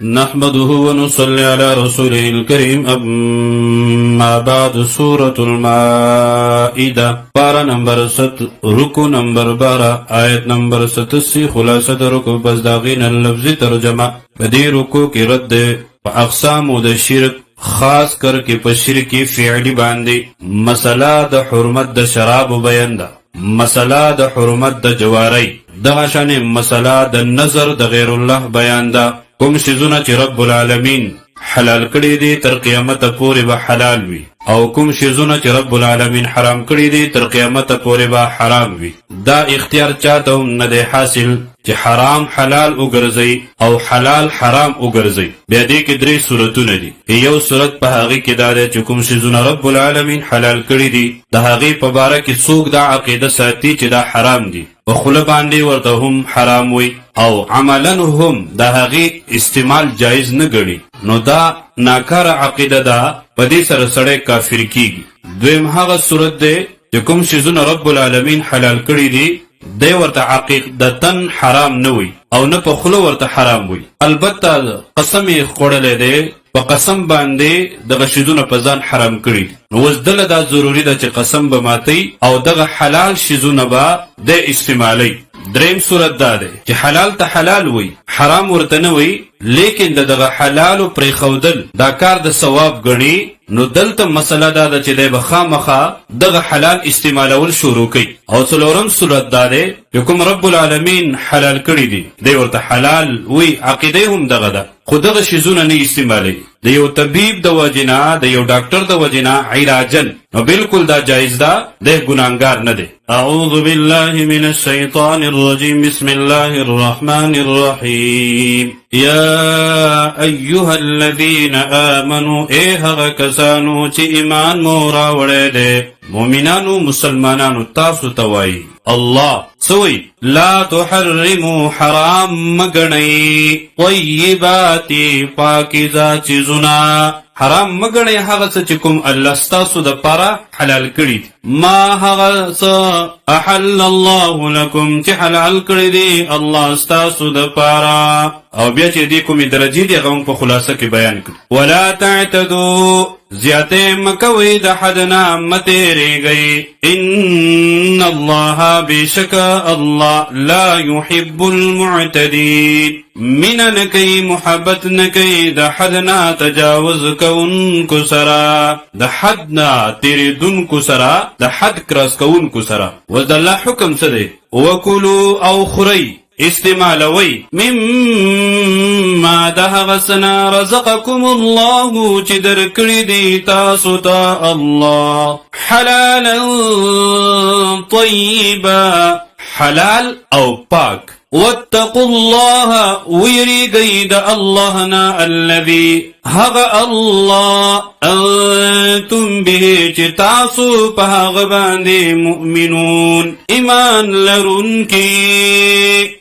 نحمده ونصلي على رسوله الكريم اما بعد سورة المائدة پارا نمبر 7 رکو نمبر 12 آیت نمبر 87 خلاصة دا رکو بس داغین اللفظی ترجمہ بدی رکو کی رد پا اقسامو دا شرک خاص کر کے پا شرکی فعلی باندی مسئلہ دا حرمت دا شراب بیان دا مسئلہ دا حرمت دا جواری دا شان مسئلہ دا نظر دا غیر اللہ بیان دا کوم شیزونه چې رب العالمین حلال کړی دي تر قیامت پورې به حلال وي او کوم شیزونه چې رب العالمین حرام کړی دي تر قیامت پورې به حرام وي دا اختیار چاته هم نه دی حاصل چې حرام حلال وګرځي او حلال حرام وګرځي. بیا دې کې درې صورتونه دي. یو صورت په هغه کې دا دی چې کوم شیزونه رب العالمین حلال کړی دي د هغې په باره کې څوک دا عقیده ساتي چې دا حرام دي په خوله باندې ورته هم حرام وي او عملا هم د هغې استعمال جایز نه ګڼي نو دا ناکاره عقیده ده په دې سره سړی کافر کیږي. دویم هغه صورت دی چې کوم شیزونه رب العالمین حلال کړي دي دی ورته عقیدتن حرام نه وي او نه په خوله ورته حرام وي البته قسم یې خوړلی دی په قسم باندې دغه شیزونه په ځان حرام کړي نو اوس دله دا ضروري ده چې قسم به ماتي او دغه حلال شیزونه به د استعمالوي. دریم صورت دا دی چې حلال ته حلال وي حرام ورته نه وي لیکن دغه حلال پرېښودل دا کار د ثواب ګڼي نو دلته مسله دا ده چې دی به خامخا دغه حلال استعمالول شروع کوي. او څلورم صورت دا دی چې کوم رب العالمین حلال کړي دي دی ورته حلال وي عقیده هم دغه ده خو دغه شیزونه نه استعمالوي د یو طبیب د وجنه د یو ډاکټر د وجنه علاجن نو بالکل دا جایز ده د ګناهګار نه دی. اعوذ بالله من الشیطان الرجیم بسم الله الرحمن الرحیم یا ایها الذین آمنوا ای هغه کسانو چې ایمان مو راوړی دی مؤمنانو مسلمانانو تاسو ته وایي الله سوی لا تحرموا حرام مگنی طیبات پاکیزه چیزونه حرام مگنی هغه څه چې کوم الله ستاسو د پاره حلال کړي ما هغه څه احل الله لكم چې حلال کړي دي الله ستاسو د پاره او بیا چې دې کومې درجې دي هغه په خلاصه کې بیان کړو. ولا تعتدوا زیاته مکوي د حدنا متیریږي ان الله بشک الله لا يحب المعتدين من نکي محبت نکي د حدنا تجاوز کون کو سرا د حدنا تیریدون کو سرا د حد کراس کون کو سرا وذ الله حکم څه دی وکلوا او خري استعمالوي مما دهغسنا رزقكم الله چې درکړي دي تاسو ته الله حلالا طيبا حلال او پاک واتقوا الله ويريغي د الله نا الذي هغه الله انتم به چې تاسو په هغه باندې مؤمنون ایمان لرونکي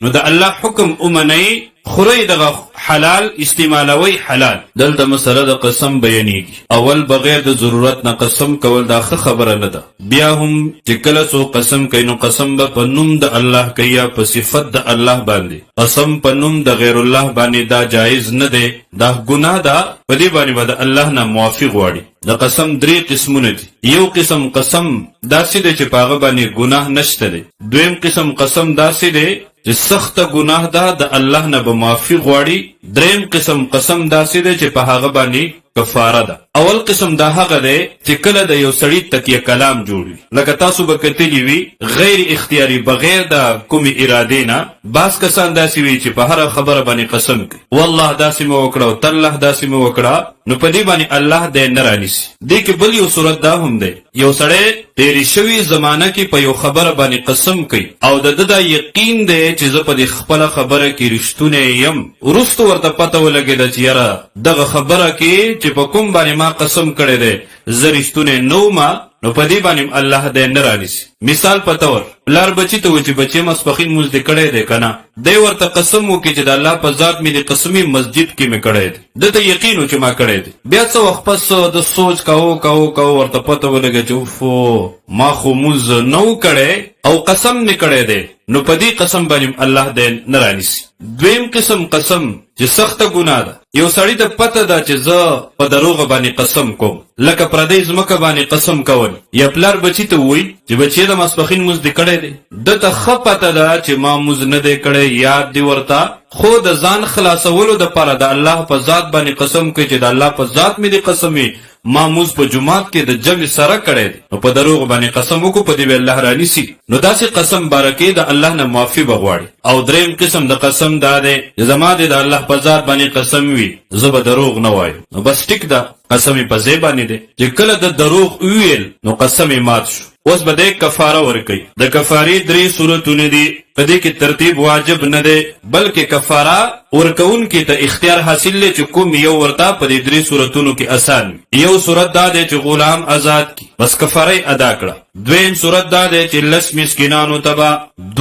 نو د الله حکم اومنئ خورئ دغه حلال استعمالوي حلال. دلته مسله د قسم بیانېږي اول بغیر د ضرورت نه قسم کول دا ښه خبره نه ده بیا هم چې کله څوک قسم کوي نو قسم به په نوم د الله کوي یا په صفت د الله باندې قسم په نوم د غیر الله باندې دا جایز نه دی دا ګناه ده په دې باندې به د الله نه معافي غواړي. د قسم درې قسمونه دي. یو قسم قسم داسې دی چې په هغه باندې ګناه نشته دی. دویم قسم قسم داسې دی چې سخت ګناه ده د الله نه به معافي غواړي. دریم قسم قسم داسې دی چې په هغه باندې کفاره ده. اول قسم دا هغه دی چې کله د یو سړي تکیه کلام جوړوي لکه تاسو به کتلی وي غیر اختیاري بغیر د کومې ارادې نه بعض کسان داسې وي چې په هره خبره باندې قسم کوي والله داسې مې وکړه او تالله داسې مې وکړه نو په دې باندې الله دی نه رانیسي. دې کې بل یو صورت دا هم دی یو سړی تیری شوي زمانه کې په یو خبره باندې قسم کوي او د ده دا یقین دی چې زه په دې خپله خبره کې رښتونی یم وروسته ورته پته ولګېده چې یاره دغه خبره کې چې په کوم باندې ما قسم کړی دی زه رښتونی نه ومه نو په دې باندې الله دی نه رانیسي. مثال په طور پلار بچی ته و چې بچی ماسپښین مونځ دې کړی دی که نه دی ورته قسم وکړي چې د الله په ذات مې د قسمي مسجد کې مې کړی دی ده ته یقین و چې ما کړی دی بیا څه وخت پس د سوچ کوو ورته پته ولګه چې اوفو ما خو مونځ نه و کړی او قسم مې کړی دی نو په دې قسم باندې الله دی نه رانیسي. دویم قسم قسم چې سخته ګناه ده یو سړی ته پته ده چې زه په دروغ باندې قسم کوم، لکه پردی ځمکه باندې قسم کول، یا پلار بچی ته وایي چې بچی د ماسپښین مونځ دې کړی دی، ده ته ښه پته ده چې ما مونځ نه دی کړی، یاد دی ورته، خو د ځان خلاصولو دپاره د الله په ذات باندې قسم کوي چې د الله په ذات مې دې قسم وي ما مونځ په جومات کې د جمع سره کړی دی، نو په دروغ باندې قسم وکړو، په دې به الله رانیسي. نو داسې قسم بارکې د الله نه معافي به غواړي. او دریم قسم د قسم دا دی چې زما دې د الله په ذات باندې قسم وي زه به دروغ نه وایم، نو بس ټیک ده، قسم یې په ځای باندې دی چې کله د دروغ وویل نو قسم یې مات شو. اوس به دی کفاره ورکوي. د کفارې 3 صورتونه دي، په دې کې ترتیب واجب نه دی، بلکې کفاره ورکوونکي ته اختیار حاصل دی چې کوم یو ورته په دې 3 صورتونو کې آسان وي. یو صورت دا دی چې غلام آزاد کی، بس کفاره ادا کړه. دویم صورت دا دی چې 10 مسکینانو ته به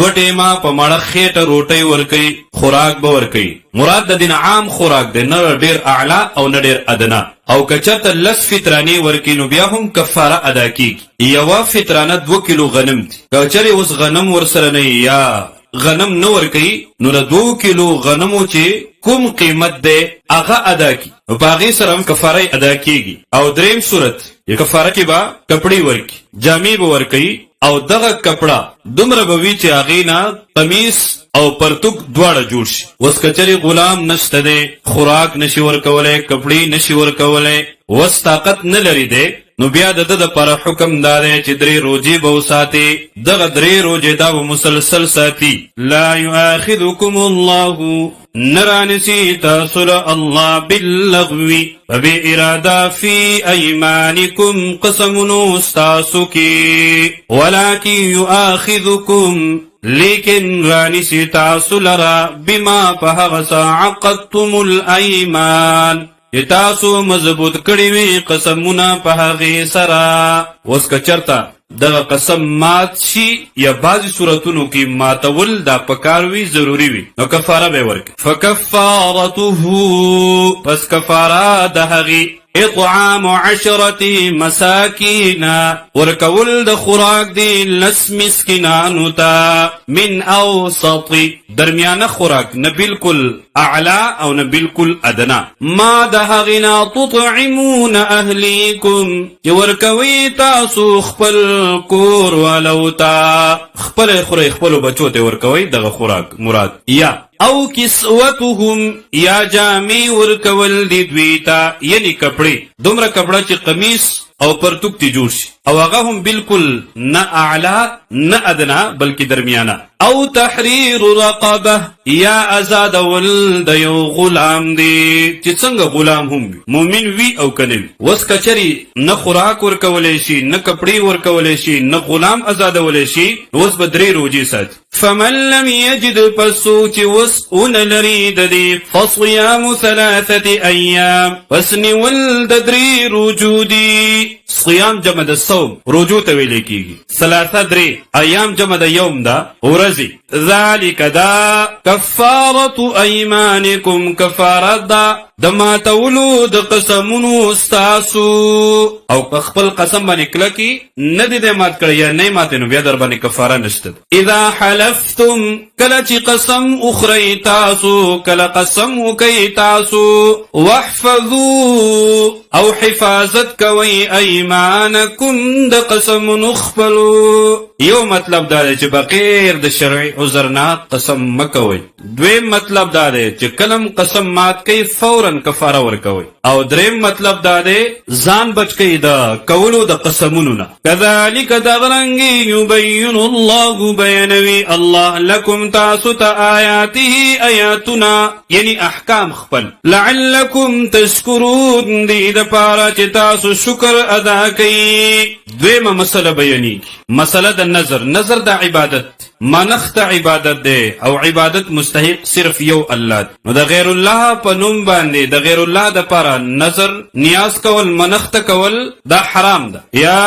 2 ټیمه په مړه خېټه روټۍ ورکوي، خوراک به ورکوي. مراد د دین عام خوراک دی، نه ډېر اعلی او نه ډېر ادنا. او که چېرته 10 فطرانې ورکوي نو بیا هم کفاره ادا کیږي. یوه فطرانه 2 کیلو غنم دي، که چېرې اوس غنم ورسره نه یا غنم نه ورکوي نو د 2 کیلو غنمو چې کوم قیمت دی هغه ادا کی، نو په هغې سره هم کفاره ادا کیږي. او دریم صورت کفاره کې به کپړې ورکي، جامې به ورکوي، او دغه کپړه دومره به وي چې هغې نه قمیص او پرتوک دواړه جوړ شي. اوس که چېرې غلام نشته دی، خوراک نشي ورکولی، کپړې نشي ورکولی، اوس طاقت نه لري دی، نو بیا د ده دپاره حکم دا دی چې 3 روزې به وساتي. دغه 3 روزې دا به مسلسل ساتي. لا یؤاخذکم الله، نرانسی تاسو له الله باللغو، په بې اراده فی ایمانکم، قسمونو ستاسو کې، ولکن یؤاخذکم، لیکن رانسی تاسو لرا بما په هغه څه عقدتم الایمان، چې تاسو مضبوط کړي وي قسمونه په هغې سره. اوس که چېرته دغه قسم مات شي یا بعضې صورتونو کې ماتول دا پکار وي، ضروري وي، نو کفاره به یې ورکړي. فکفارته، پس کفاره د هغې اطعام 10 مساکین، ورکول د خوراک دی 10 مسکینانو ته، من اوسط، درمیانه خوراک، نه بالکل اعلا او نه بالکل ادنا، ما د هغې نه تطعمون اهلیکم، چې ورکوي تاسو خپل کور والو ته، خپل خورئ، خپلو بچو ته ورکوي دغه خوراک مراد. یا او کسوتهم، یا جامې ورکول دی دوی ته، یعنی کپړې، دومره کپړه چې قمیص او پرتوک تی جوړ شي، او هغه هم بالکل نه اعلا نه ادنا بلکې درمیانه. او تحریر رقبه، یا آزادول د یو غلام دی، چې څنګه غلام هم وي، مومن وي او کنه وي. اوس که چېرې نه خوراک ورکولی شي، نه کپړې ورکولی شي، نه غلام آزادولی شي، اوس به 3 روزې ساتي. فمن لم یجد، پس څوک چې اوس ونه لري د دې، فصیام 3 ایام، پس نیول د 3 روزو دي. صیام جمع د صوم، روزو ته ویل کېږي. 3 ایام جمع د یوم ده، ورځې. ذلک دا کفارة ایمانکم، کفاره ده د ماتولو د قسمونو ستاسو. او په خپل قسم باندې کلکې نه دي مات کړی یا نه ماتې، نو بیا در باندې کفاره نشته. اذا حلفتم، کله چې قسم اخرئ تاسو، کله قسم وکئ تاسو، واحفظوا، او حفاظت کوئ ایمانکم، د قسمونو خپلو. یو مطلب دا دی چې بغیر د شرعي عذر نه قسم مکوئ. دویم مطلب دا دی چې کلم قسم مات کوي فوراً کفاره ورکوئ. او دریم مطلب دا دی ځان بچ کوي د کولو د قسمونو نه. کذالک دغرنګي یبین الله، بیانوي الله لکم تاسو ته آیاته، آیاتنا یعنی احکام خپل، لعلکم تشکرون، دې دپاره چې تاسو شکر ادا کوئ. دویمه مسله بیانېږي، مسله د نظر د عبادت، منخت عبادت دی، او عبادت مستحق صرف یو الله دی. نو د غیر الله په نوم باندې د غیر الله دپاره نظر نیاز کول، منخت کول دا حرام ده. یا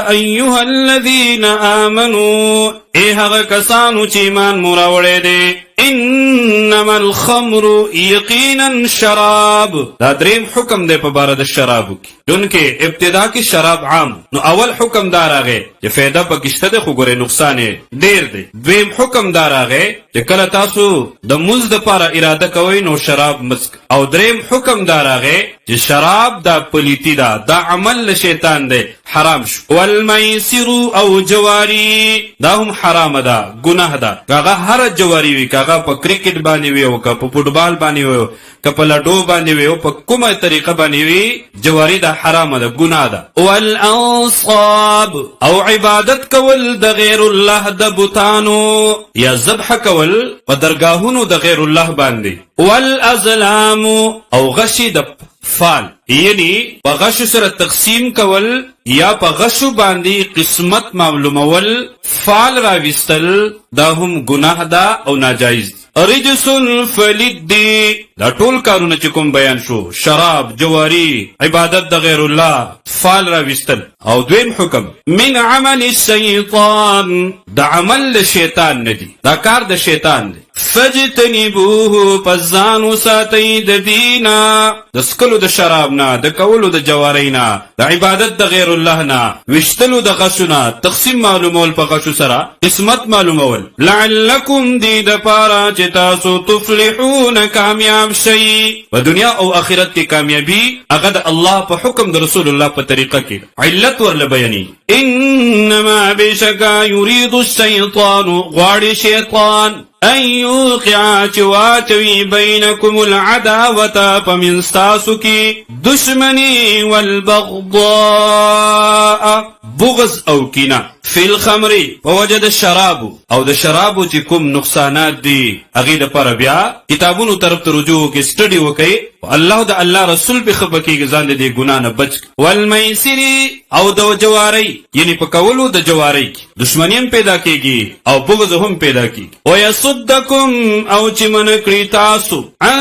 ایها الذین آمنوا، ای هغه کسانو چې ایمان مو راوړی دی، انما الخمر یقینا شراب. دا دریم حکم دی په باره د شرابو کې، دونکې ابتدا کې شراب عام، نو اول حکم دا راغی چې فایده پکې شته دی خو ګورې نقصان یې ډیر دی. دویم حکم دا راغی چې کله تاسو د مونځ دپاره اراده کوئ نو شراب مسک. او دریم حکم دا راغی چې شراب دا پلیتی ده، دا عمل له شیطان دی، حرام شو. والمیسر او جواری دا هم حرام ده، ګناه ده. کاغه هر جواری وي، کاغه په کرکټ باندې وي او که په فوټبال باندې وي که په لډو باندې وي او په کومه طریقه باندې وي، جواری ده حرام ده، ګناه ده. والانصاب او عبادت کول د غیر الله د بوتانو یا ذبح کول په درگاهونو د غیر الله باندې. والازلام او غشی د فال، یعنی په غشو سره تقسیم کول یا په غشو باندې قسمت معلومول، فال راوستل، دا هم گناه ده او ناجایز. رجس فلد، دا ټول کارونه چې کوم بیان شو، شراب، جواری، عبادت د غیر الله، فال راوستل. او دویم حکم من عمل الشیطان، دا عمل شیطان ندی، دا کار د شیطان دی. فجتنبوه پزانو ساتي د دینا، د سکلو د شراب نه، د کولو د جواری نه، د عبادت د غیر الله نه، وشتلو د غشو نه، تقسیم معلومول په غشو سره، قسمت معلومول. لعلکم دی د پارا چې تاسو تفلحون کامیاب شي، په دنیا او آخرت کې کامیابی هغه د الله په حکم د رسول الله په طریقه کې. علت ورله بیانی، انما بشکا یرید الشیطان، غواړي شیطان ان یوقع چواچوی بینکم العداوة پمنستاسو کی دشمنی والبغضاء بغض او کینا فی الخمر فوجد الشراب او د شرابو چې کوم نقصانات دي هغه د پر بیا کتابونو طرف ته رجوع کې سټډي وکي الله د الله رسول په خبرکې ځان دې ګنا نه بچ. والمیسر او د جواری یعنی په کولو د جواری دشمنیم پیدا کیږي او بغض هم پیدا کیږي. او یصدکم او چې من کړی تاسو عن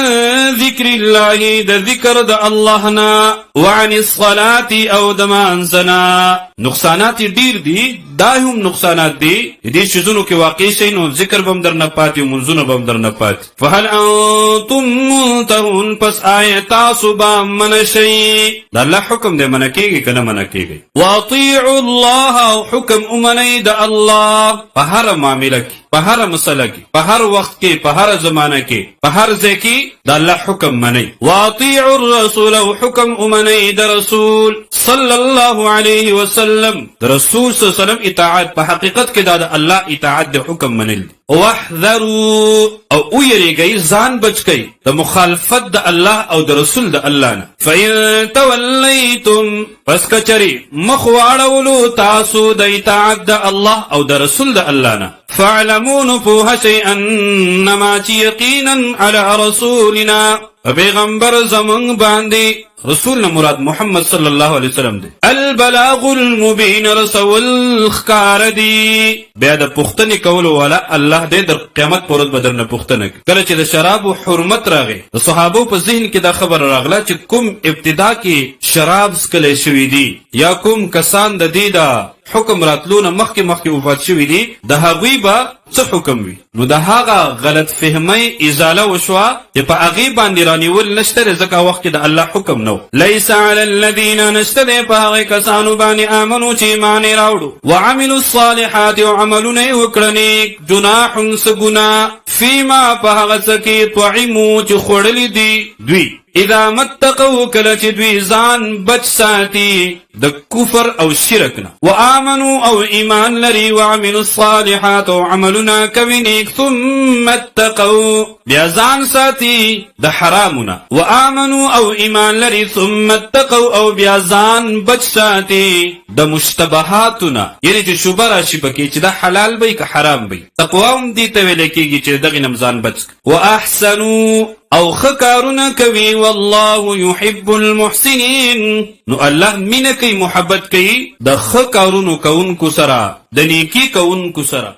ذکر الله د ذکر د الله نه، وعن الصلاة او د مانځنا. نقصانات ډیر دي، دا هم نقصانات دي دې شزونو کې واقع شي نو ذکر بم در نه پاتې، منځونه بم در نه پاتې. فهل انتم منتهون پس آیتا صبا من شي، دا الله حکم دې من کېږي کنه من کېږي. واطيعوا الله او حکم امني د الله په هر معاملې کې، په هر مسله کې، په هر وخت کې، په هر زمانه کې، په هر ځای کې د الله حکم مني. واطيعوا الرسول او حکم امني د رسول صلی الله علیه وسلم، د رسول صلی الله علیه وسلم اطاعت په حقیقت کې د الله اطاعت د حکم منل. واحذروا او یریږئ ځان بچ کئ د مخالفت د الله او د رسول د الله نه. فإن تولیتم پس کچری مخ واړولو تاسو د اطاعت د الله او د رسول د الله نه، فاعلمون فوها شيئا انما یقینا علی رسولنا، پیغمبر زمون باندې رسول مراد محمد صلی الله علیه وسلم دی. البلاغ المبین رسول خکار دی. بیا د پختنې کولو والا الله دې در قیامت پر ورځ بدر نه پختنه. کله چې د شراب حرمت راغی د صحابه په ذهن کې دا خبر راغله چې کوم ابتدا کې شراب سکلی شوی دی یا کوم کسان د دې دا حکم راتلونه مخکې وفات شوی دي، د هغوی به څه حکم وي؟ نو د هغه غلط فهمۍ ازاله وشوه چې په هغې باندې رانیول نشته دی، ځکه وخت کې د الله حکم نو. لیس علی الذین نشته دی په هغې کسانو باندې آمنو چې ایمان یې راوړو وعملوا الصالحات او عملونه یې وکړه نیک، جناح څه ګناه فیما په هغه څه کې طعمو چې خوړلي دي دوی، اذا متقوا کله چې دوی ځان بچ ساتي د کفر او شرک نه، وآمنوا او ایمان لري، وعملوا الصالحات او عملونه کوي نیک، ثم اتقوا بیا ځان ساتي د حرامونه، وآمنوا او ایمان لري، ثم اتقوا او بیا ځان بچ ساتي د مشتبهاتونه، یعنی چې شوبه راشي پکې چې دا حلال وي که حرام وي. تقوا هم دې ته ویل کېږي چې دغې نه ځان بچ. واحسنوا او خکارونه کوي، والله يحب المحسنين، نو الله مینه کوي، محبت کوي د خکارونو کوونکو سره، د نیکی کوونکو سره.